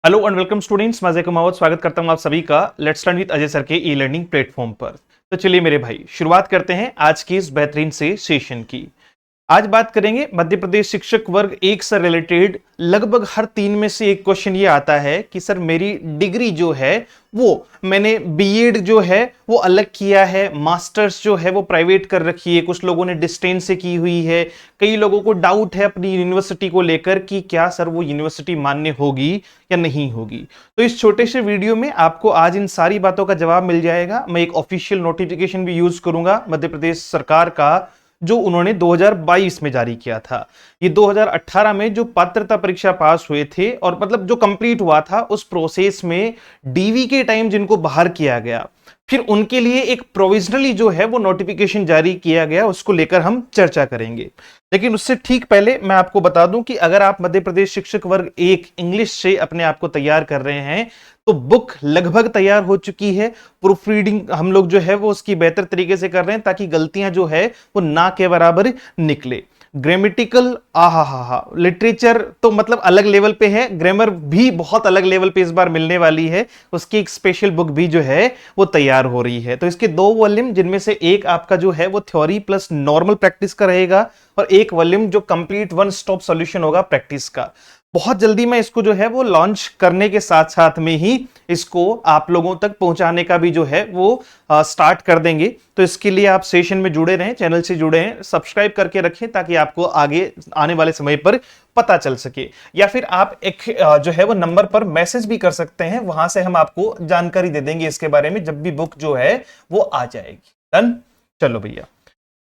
Hello and welcome students, मैं अजय कुमावत स्वागत करता हूं आप सभी का let's learn with Ajay sir के ई लर्निंग प्लेटफॉर्म पर। तो चलिए मेरे भाई, शुरुआत करते हैं आज की इस बेहतरीन से सेशन की। आज बात करेंगे मध्य प्रदेश शिक्षक वर्ग एक से रिलेटेड। लगभग हर 3 में से एक क्वेश्चन ये आता है कि सर मेरी डिग्री जो है वो मैंने बीएड जो है वो अलग किया है, मास्टर्स जो है वो प्राइवेट कर रखी है, कुछ लोगों ने डिस्टेंस से की हुई है, कई लोगों को डाउट है अपनी यूनिवर्सिटी को लेकर कि क्या सर वो यूनिवर्सिटी मान्य होगी या नहीं होगी। तो इस छोटे से वीडियो में आपको आज इन सारी बातों का जवाब मिल जाएगा। मैं एक ऑफिशियल नोटिफिकेशन भी यूज करूंगा मध्य प्रदेश सरकार का, जो उन्होंने 2022 में जारी किया था। ये 2018 में जो पात्रता परीक्षा पास हुए थे और मतलब जो कंप्लीट हुआ था उस प्रोसेस में डीवी के टाइम जिनको बाहर किया गया, फिर उनके लिए एक प्रोविजनली जो है वो नोटिफिकेशन जारी किया गया, उसको लेकर हम चर्चा करेंगे। लेकिन उससे ठीक पहले मैं आपको बता दूं कि अगर आप मध्य प्रदेश शिक्षक वर्ग एक इंग्लिश से अपने आप को तैयार कर रहे हैं तो बुक लगभग तैयार हो चुकी है। प्रूफ रीडिंग हम लोग जो है वो उसकी बेहतर तरीके से कर रहे हैं ताकि गलतियां जो है वो ना के बराबर निकले। ग्रामेटिकल आहा लिटरेचर तो मतलब अलग लेवल पे है, ग्रामर भी बहुत अलग लेवल पे इस बार मिलने वाली है। उसकी एक स्पेशल बुक भी जो है वो तैयार हो रही है। तो इसके 2 वॉल्यूम, जिनमें से एक आपका जो है वो थ्योरी प्लस नॉर्मल प्रैक्टिस का रहेगा और एक वॉल्यूम जो कंप्लीट वन स्टॉप सॉल्यूशन होगा प्रैक्टिस का। बहुत जल्दी मैं इसको जो है वो लॉन्च करने के साथ साथ में ही इसको आप लोगों तक पहुंचाने का भी जो है वो स्टार्ट कर देंगे। तो इसके लिए आप सेशन में जुड़े रहें, चैनल से जुड़े हैं, सब्सक्राइब करके रखें ताकि आपको आगे आने वाले समय पर पता चल सके। या फिर आप एक जो है वो नंबर पर मैसेज भी कर सकते हैं, वहां से हम आपको जानकारी दे देंगे इसके बारे में जब भी बुक जो है वो आ जाएगी। डन। चलो भैया,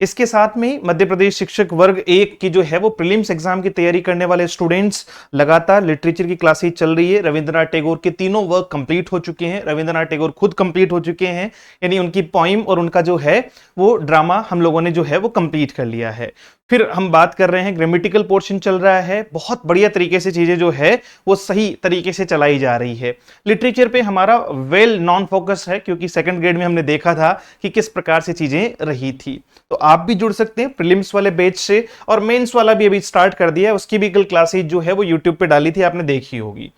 इसके साथ में ही मध्य प्रदेश शिक्षक वर्ग एक की जो है वो प्रीलिम्स एग्जाम की तैयारी करने वाले स्टूडेंट्स, लगातार लिटरेचर की क्लासेस चल रही है। रविंद्रनाथ टैगोर के तीनों वर्क कंप्लीट हो चुके हैं, रविंद्रनाथ टैगोर खुद कंप्लीट हो चुके हैं, यानी उनकी पोइम और उनका जो है वो ड्रामा हम लोगों ने जो है वो कंप्लीट कर लिया है। फिर हम बात कर रहे हैं ग्रामेटिकल पोर्शन चल रहा है, बहुत बढ़िया तरीके से चीजें जो है वो सही तरीके से चलाई जा रही है। लिटरेचर पे हमारा वेल नॉन फोकस है क्योंकि सेकंड ग्रेड में हमने देखा था कि किस प्रकार से चीजें रही थी। तो आप भी जुड़ सकते हैं प्रीलिम्स वाले बैच से, और मेंस वाला भी अभी स्टार्ट कर दिया है, उसकी भी कल क्लासेज जो है वो यूट्यूब पे डाली थी, आपने देखी होगी।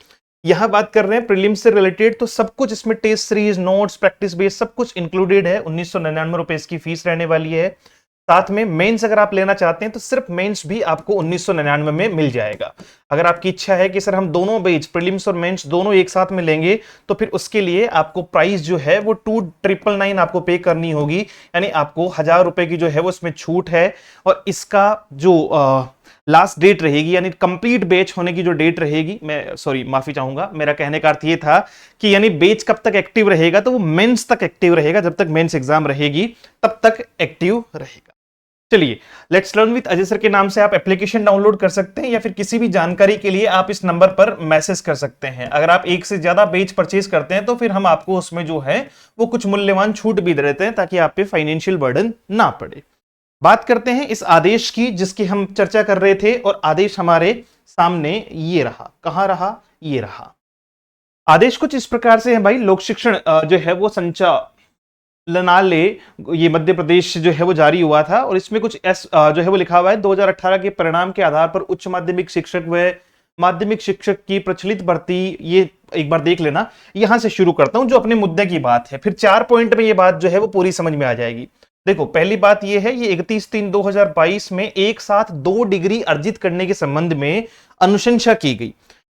यहां बात कर रहे हैं प्रीलिम्स से रिलेटेड, तो सब कुछ इसमें test series, notes, practice base सब कुछ इंक्लूडेड है। 1999 रुपए इसकी फीस रहने वाली है। साथ में मेंस अगर आप लेना चाहते हैं तो सिर्फ मेंस भी आपको 1999 में मिल जाएगा। अगर आपकी इच्छा है कि सर हम दोनों बैच प्रीलिम्स और मेंस दोनों एक साथ में लेंगे तो फिर उसके लिए आपको प्राइस जो है वो 2999 आपको पे करनी होगी, यानी आपको 1000 रुपए की जो है वो इसमें छूट है। और इसका जो लास्ट डेट रहेगी, यानी कंप्लीट बैच होने की जो डेट रहेगी, मैं सॉरी माफी चाहूंगा, मेरा कहने का अर्थ ये था कि यानी बैच कब तक एक्टिव रहेगा, तो वो मेंस तक एक्टिव रहेगा, जब तक मेंस एग्जाम रहेगी तब तक एक्टिव रहेगा। चलिए, let's learn with Ajay sir के नाम से आप एप्लीकेशन डाउनलोड कर सकते हैं या फिर किसी भी जानकारी के लिए आप इस नंबर पर मैसेज कर सकते हैं। अगर आप एक से ज्यादा पेज परचेज करते हैं तो फिर हम आपको उसमें जो है वो कुछ मूल्यवान छूट भी दे देते हैं ताकि आप पे फाइनेंशियल बर्डन ना पड़े। बात करते हैं इस आदेश की जिसकी हम चर्चा कर रहे थे, और आदेश हमारे सामने ये रहा। कहां रहा? ये रहा। आदेश कुछ इस प्रकार से है भाई, लोक शिक्षण जो है वो संचालनालय, ये मध्य प्रदेश जो है वो जारी हुआ था, और इसमें कुछ जो है वो लिखा हुआ है 2018 के परिणाम के आधार पर उच्च माध्यमिक शिक्षक व माध्यमिक शिक्षक की प्रचलित भर्ती, ये एक बार देख लेना। यहां से शुरू करता हूं जो अपने मुद्दे की बात है, फिर 4 पॉइंट में ये बात जो है वो पूरी समझ में आ जाएगी। देखो, पहली बात ये है, ये 31/3/2022 में एक साथ 2 डिग्री अर्जित करने के संबंध में अनुशंसा की गई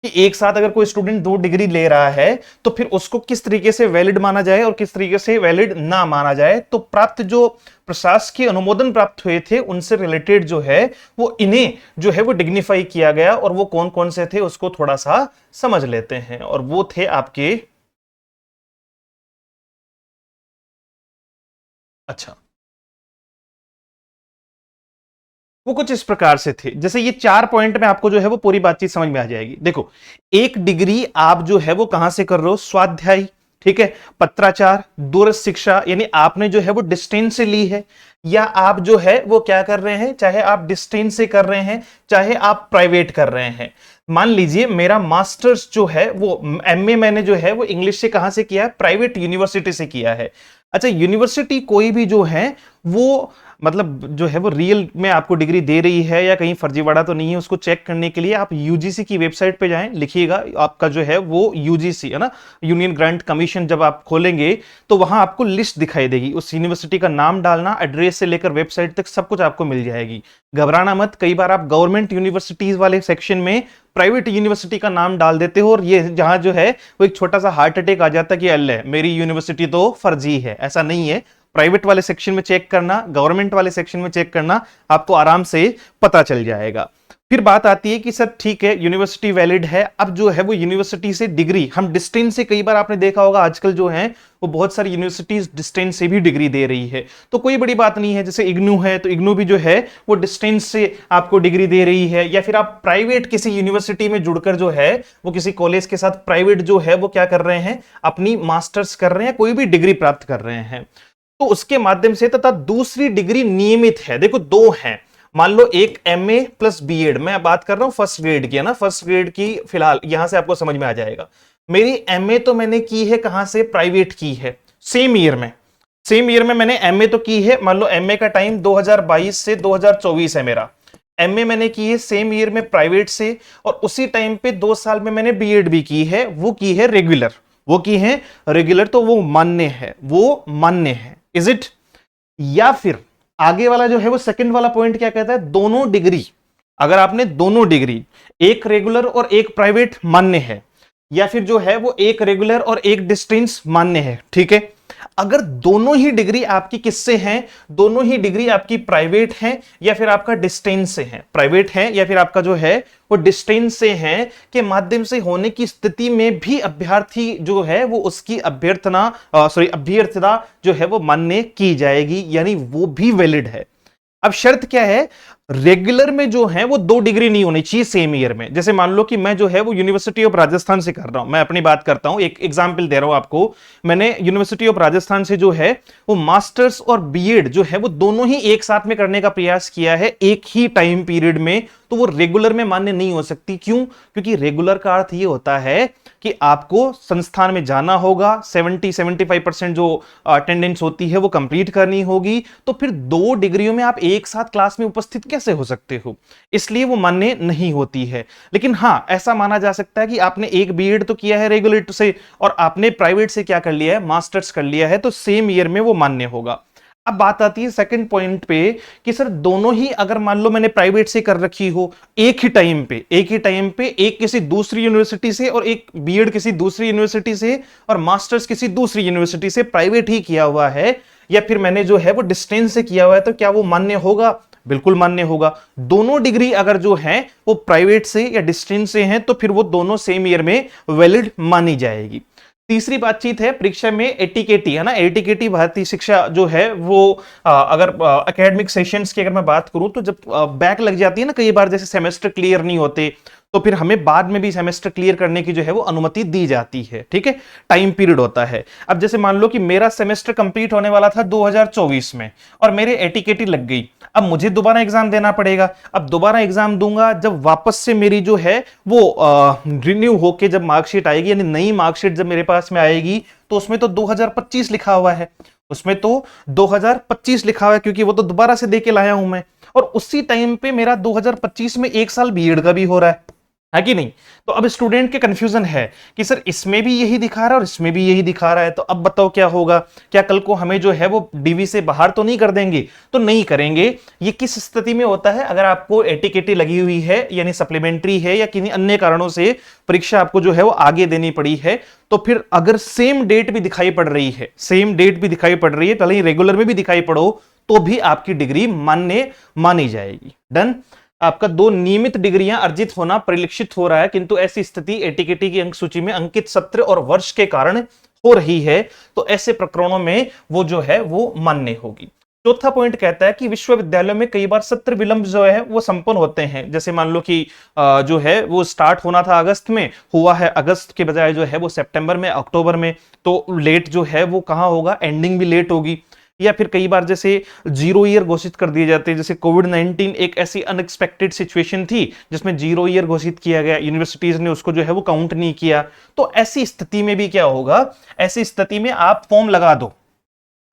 कि एक साथ अगर कोई स्टूडेंट 2 डिग्री ले रहा है तो फिर उसको किस तरीके से वैलिड माना जाए और किस तरीके से वैलिड ना माना जाए। तो प्राप्त जो प्रशासकीय अनुमोदन प्राप्त हुए थे उनसे रिलेटेड जो है वो इन्हें जो है वो डिग्निफाई किया गया, और वो कौन कौन से थे उसको थोड़ा सा समझ लेते हैं। और वो थे आपके, अच्छा, वो कुछ इस प्रकार से थे, जैसे ये 4 पॉइंट में आपको जो है वो पूरी बातचीत समझ में आ जाएगी। देखो, 1 डिग्री आप जो है वो कहां से कर रहे हो? स्वाध्याय, ठीक है, पत्राचार, दूरस्थ शिक्षा, यानी आपने जो है वो डिस्टेंस से ली है, या आप जो है वो क्या कर रहे हैं, चाहे आप डिस्टेंस से कर रहे हैं, चाहे आप प्राइवेट कर रहे हैं। मान लीजिए मेरा मास्टर्स जो है वो एमए मैंने जो है वो इंग्लिश से कहां से किया है, प्राइवेट यूनिवर्सिटी से किया है। अच्छा, यूनिवर्सिटी कोई भी जो है वो मतलब जो है वो रियल में आपको डिग्री दे रही है या कहीं फर्जीवाड़ा तो नहीं है, उसको चेक करने के लिए आप यूजीसी की वेबसाइट पे जाएं, लिखिएगा आपका जो है वो यूजीसी है ना, यूनियन ग्रांट कमीशन। जब आप खोलेंगे तो वहां आपको लिस्ट दिखाई देगी, उस यूनिवर्सिटी का नाम डालना, एड्रेस से लेकर वेबसाइट तक सब कुछ आपको मिल जाएगी। घबराना मत, कई बार आप गवर्नमेंट यूनिवर्सिटीज वाले सेक्शन में प्राइवेट यूनिवर्सिटी का नाम डाल देते हो और ये जहां जो है वो एक छोटा सा हार्ट अटैक आ जाता है कि अल्ले मेरी यूनिवर्सिटी तो फर्जी है। ऐसा नहीं है, प्राइवेट वाले सेक्शन में चेक करना, गवर्नमेंट वाले सेक्शन में चेक करना, आपको आराम से पता चल जाएगा। फिर बात आती है कि सर ठीक है यूनिवर्सिटी वैलिड है, अब जो है वो यूनिवर्सिटी से डिग्री हम डिस्टेंस से, कई बार आपने देखा होगा आजकल जो है वो बहुत सारी यूनिवर्सिटीज डिस्टेंस से भी डिग्री दे रही है, तो कोई बड़ी बात नहीं है। जैसे इग्नू है तो इग्नू भी जो है वो डिस्टेंस से आपको डिग्री दे रही है, या फिर आप प्राइवेट किसी यूनिवर्सिटी में जुड़कर जो है वो किसी कॉलेज के साथ प्राइवेट जो है वो क्या कर रहे हैं, अपनी मास्टर्स कर रहे हैं, कोई भी डिग्री प्राप्त कर रहे हैं, तो उसके माध्यम से। तथा दूसरी डिग्री नियमित है, देखो दो हैं, मान लो एक एमए प्लस बीएड, मैं बात कर रहा हूं फर्स्ट ग्रेड की है ना, फर्स्ट ग्रेड की फिलहाल यहां से आपको समझ में आ जाएगा। मेरी एमए तो मैंने की है कहां से, प्राइवेट की है, सेम ईयर में, सेम ईयर में मैंने एमए तो की है। मान लो एमए का टाइम 2022 से 2024 है मेरा, एमए मैंने की है सेम ईयर में प्राइवेट से, और उसी टाइम पे 2 साल में मैंने बीएड भी की है, वो की है रेगुलर, वो की है रेगुलर, तो वो मान्य है, वो मान्य है, इज इट। या फिर आगे वाला जो है वो सेकंड वाला पॉइंट क्या कहता है, दोनों डिग्री, अगर आपने दोनों डिग्री, एक रेगुलर और एक प्राइवेट मान्य है, या फिर जो है वो एक रेगुलर और एक डिस्टेंस मान्य है, ठीक है। अगर दोनों ही डिग्री आपकी किससे हैं, दोनों ही डिग्री आपकी प्राइवेट हैं या फिर आपका डिस्टेंस से है, प्राइवेट है या फिर आपका जो है वो डिस्टेंस से है के माध्यम से होने की स्थिति में भी अभ्यर्थी जो है वो उसकी अभ्यर्थना जो है वो मान्य की जाएगी, यानी वो भी वैलिड है। अब शर्त क्या है, रेगुलर में जो है वो 2 डिग्री नहीं होनी चाहिए सेम ईयर में। जैसे मान लो कि मैं जो है वो यूनिवर्सिटी ऑफ राजस्थान से कर रहा हूं, मैं अपनी बात करता हूं, एक एग्जांपल दे रहा हूं आपको। मैंने यूनिवर्सिटी ऑफ राजस्थान से जो है वो मास्टर्स और बीएड जो है वो दोनों ही एक साथ में करने का प्रयास किया है एक ही टाइम पीरियड में, तो वो रेगुलर में मान्य नहीं हो सकती। क्यों? क्योंकि रेगुलर का अर्थ ये होता है कि आपको संस्थान में जाना होगा, 70-75% जो अटेंडेंस होती है वो कंप्लीट करनी होगी, तो फिर 2 डिग्रियों में आप एक साथ क्लास में उपस्थित कैसे हो सकते हो, इसलिए वो मान्य नहीं होती है। लेकिन हां, ऐसा माना जा सकता है कि आपने एक बीएड तो किया है रेगुलर से और आपने प्राइवेट से क्या कर लिया है, मास्टर्स कर लिया है, तो सेम ईयर में वो मान्य होगा। अब बात आती है सेकंड पॉइंट पे कि सर दोनों ही, अगर मान लो मैंने प्राइवेट से कर रखी हो, एक ही टाइम पे एक किसी दूसरी यूनिवर्सिटी से और एक बीएड किसी दूसरी यूनिवर्सिटी से और मास्टर्स किसी दूसरी यूनिवर्सिटी से प्राइवेट ही किया हुआ है, या फिर मैंने जो है वो डिस्टेंस से किया हुआ है, तो क्या वो मान्य होगा? बिल्कुल मान्य होगा। दोनों डिग्री अगर जो है वो प्राइवेट से या डिस्टेंस से हैं, तो फिर वो दोनों सेम ईयर में वैलिड मानी जाएगी। तीसरी बातचीत है परीक्षा में एटीकेटी, है ना, एटीकेटी भारतीय शिक्षा जो है वो अगर एकेडमिक सेशंस की अगर मैं बात करूं तो जब बैक लग जाती है ना कई बार, जैसे सेमेस्टर क्लियर नहीं होते, तो फिर हमें बाद में भी सेमेस्टर क्लियर करने की जो है वो अनुमति दी जाती है, ठीक है, टाइम पीरियड होता है। अब जैसे मान लो कि मेरा सेमेस्टर कंप्लीट होने वाला था 2024 में और मेरे एटीकेटी लग गई, अब मुझे दोबारा एग्जाम देना पड़ेगा। अब दोबारा एग्जाम दूंगा जब वापस से मेरी जो है वो रिन्यू होके जब मार्कशीट आएगी, यानी नई मार्कशीट जब मेरे पास में आएगी, तो उसमें तो 2025 लिखा हुआ है, उसमें तो 2025 लिखा हुआ है, क्योंकि वो तो दोबारा से दे के लाया हूं मैं, और उसी टाइम पे मेरा 2025 में 1 साल बीएड का भी हो रहा है कि नहीं। तो अब स्टूडेंट के कंफ्यूजन है कि सर इसमें भी यही दिखा रहा है और इसमें भी यही दिखा रहा है, तो अब बताओ क्या होगा, क्या कल को हमें जो है वो डीवी से बाहर तो नहीं कर देंगे? तो नहीं करेंगे। ये किस स्थिति में होता है, अगर आपको एटीकेटी लगी हुई है, यानी सप्लीमेंट्री है, या किन्हीं अन्य कारणों से परीक्षा आपको जो है वो आगे देनी पड़ी है, तो फिर अगर सेम डेट भी दिखाई पड़ रही है, सेम डेट भी दिखाई पड़ रही है, भले ही रेगुलर में भी दिखाई पड़ो, तो भी आपकी डिग्री मान्य मानी जाएगी। डन। आपका 2 नियमित डिग्रियां अर्जित होना परिलक्षित हो रहा है, किंतु ऐसी स्थिति एटीकेटी की अंक सूची में अंकित सत्र और वर्ष के कारण हो रही है, तो ऐसे प्रकरणों में वो जो है वो मान्य होगी। चौथा पॉइंट कहता है कि विश्वविद्यालयों में कई बार सत्र विलंब जो है वो संपन्न होते हैं। जैसे मान लो कि जो है वो स्टार्ट होना था अगस्त में, हुआ है अगस्त के बजाय जो है वो सितंबर में, अक्टूबर में, तो लेट जो है वो कहां होगा, एंडिंग भी लेट होगी। या फिर कई बार जैसे 0 ईयर घोषित कर दिए जाते हैं, जैसे कोविड-19 एक ऐसी अनएक्सपेक्टेड सिचुएशन थी जिसमें 0 ईयर घोषित किया गया, यूनिवर्सिटीज ने उसको जो है वो काउंट नहीं किया। तो ऐसी स्थिति में भी क्या होगा, ऐसी स्थिति में आप फॉर्म लगा दो,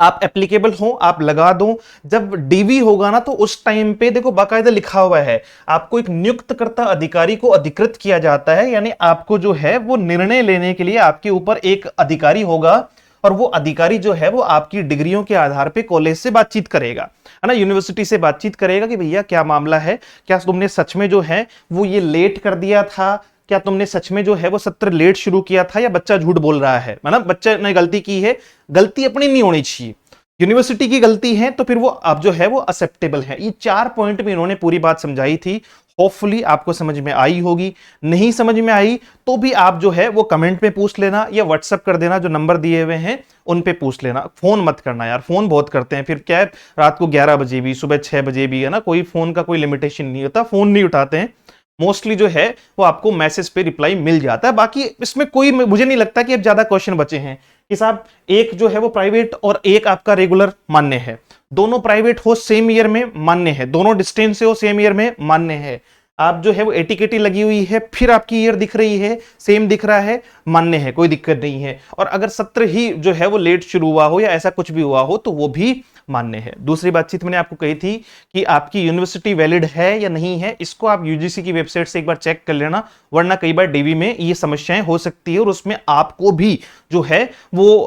आप एप्लीकेबल हो, आप लगा दो। जब डीवी होगा ना तो उस टाइम पे देखो बाकायदा लिखा हुआ है, आपको एक नियुक्तकर्ता अधिकारी को अधिकृत किया जाता है, यानी आपको जो है वो निर्णय लेने के लिए आपके ऊपर एक अधिकारी होगा, और वो अधिकारी जो है वो आपकी डिग्रियों के आधार पे कॉलेज से बातचीत करेगा, है ना, यूनिवर्सिटी से बातचीत करेगा कि भैया क्या मामला है, क्या तुमने सच में जो है वो ये लेट कर दिया था, क्या तुमने सच में जो है वो सत्र लेट शुरू किया था, या बच्चा झूठ बोल रहा है, मतलब बच्चे ने गलती की है, गलती अपनी नहीं होनी चाहिए, यूनिवर्सिटी की गलती है, तो फिर वो आप जो है वो एक्सेप्टेबल है। ये 4 पॉइंट में इन्होंने पूरी बात समझाई थी। होपफुली आपको समझ में आई होगी। नहीं समझ में आई तो भी आप जो है वो कमेंट में पूछ लेना या व्हाट्सएप कर देना, जो नंबर दिए हुए हैं उन पे पूछ लेना। फोन मत करना यार, फोन बहुत करते हैं, फिर क्या है रात को 11 बजे भी, सुबह 6 बजे भी, है ना, कोई फोन का कोई लिमिटेशन नहीं होता, फोन नहीं उठाते हैं। मोस्टली जो है वो आपको मैसेज पे रिप्लाई मिल जाता है। बाकी इसमें कोई, मुझे नहीं लगता कि अब ज्यादा क्वेश्चन बचे हैं कि साहब एक जो है वो प्राइवेट और एक आपका रेगुलर मान्य है, दोनों प्राइवेट हो सेम ईयर में मान्य है, दोनों डिस्टेंस से हो सेम ईयर में मान्य है, आप जो है वो एटीकेटी लगी हुई है फिर आपकी ईयर दिख रही है, सेम दिख रहा है, मान्य है, कोई दिक्कत नहीं है। और अगर सत्र ही जो है वो लेट शुरू हुआ हो या ऐसा कुछ भी हुआ हो तो वो भी मान्य है। दूसरी बातचीत मैंने आपको कही थी कि आपकी यूनिवर्सिटी वैलिड है या नहीं है, इसको आप यूजीसी की वेबसाइट से एक बार चेक कर लेना, वरना कई बार डीवी में ये समस्याएं हो सकती है और उसमें आपको भी जो है वो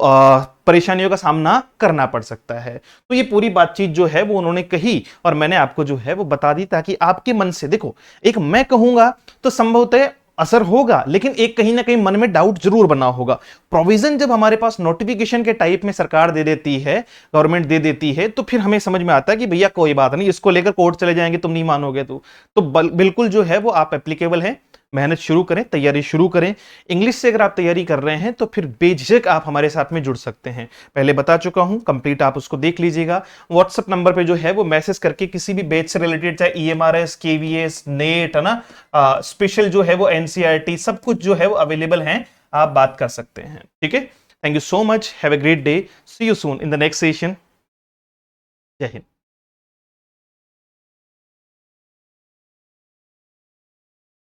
परेशानियों का सामना करना पड़ सकता है। तो ये पूरी बातचीत जो है वो उन्होंने कही और मैंने आपको जो है वो बता दी, ताकि आपके मन से, देखो एक मैं कहूंगा तो संभवतः असर होगा, लेकिन एक कहीं ना कहीं मन में डाउट जरूर बना होगा। प्रोविजन जब हमारे पास नोटिफिकेशन के टाइप में सरकार दे देती है, गवर्नमेंट दे देती है, तो फिर हमें समझ में आता है कि भैया कोई बात नहीं, इसको लेकर कोर्ट चले जाएंगे, तुम नहीं मानोगे तो बिल्कुल जो है वो आप एप्लीकेबल हैं। मेहनत शुरू करें, तैयारी शुरू करें। इंग्लिश से अगर आप तैयारी कर रहे हैं तो फिर बेझिझक आप हमारे साथ में जुड़ सकते हैं, पहले बता चुका हूं, कंप्लीट आप उसको देख लीजिएगा। व्हाट्सएप नंबर पे जो है वो मैसेज करके किसी भी बैच से रिलेटेड, चाहे ईएमआरएस, केवीएस, नेट, है ना, स्पेशल जो है वो एनसीईआरटी, सब कुछ जो है वो अवेलेबल है, आप बात कर सकते हैं। ठीक है, thank you so much, have a great day, see you soon in the next session. जय हिंद।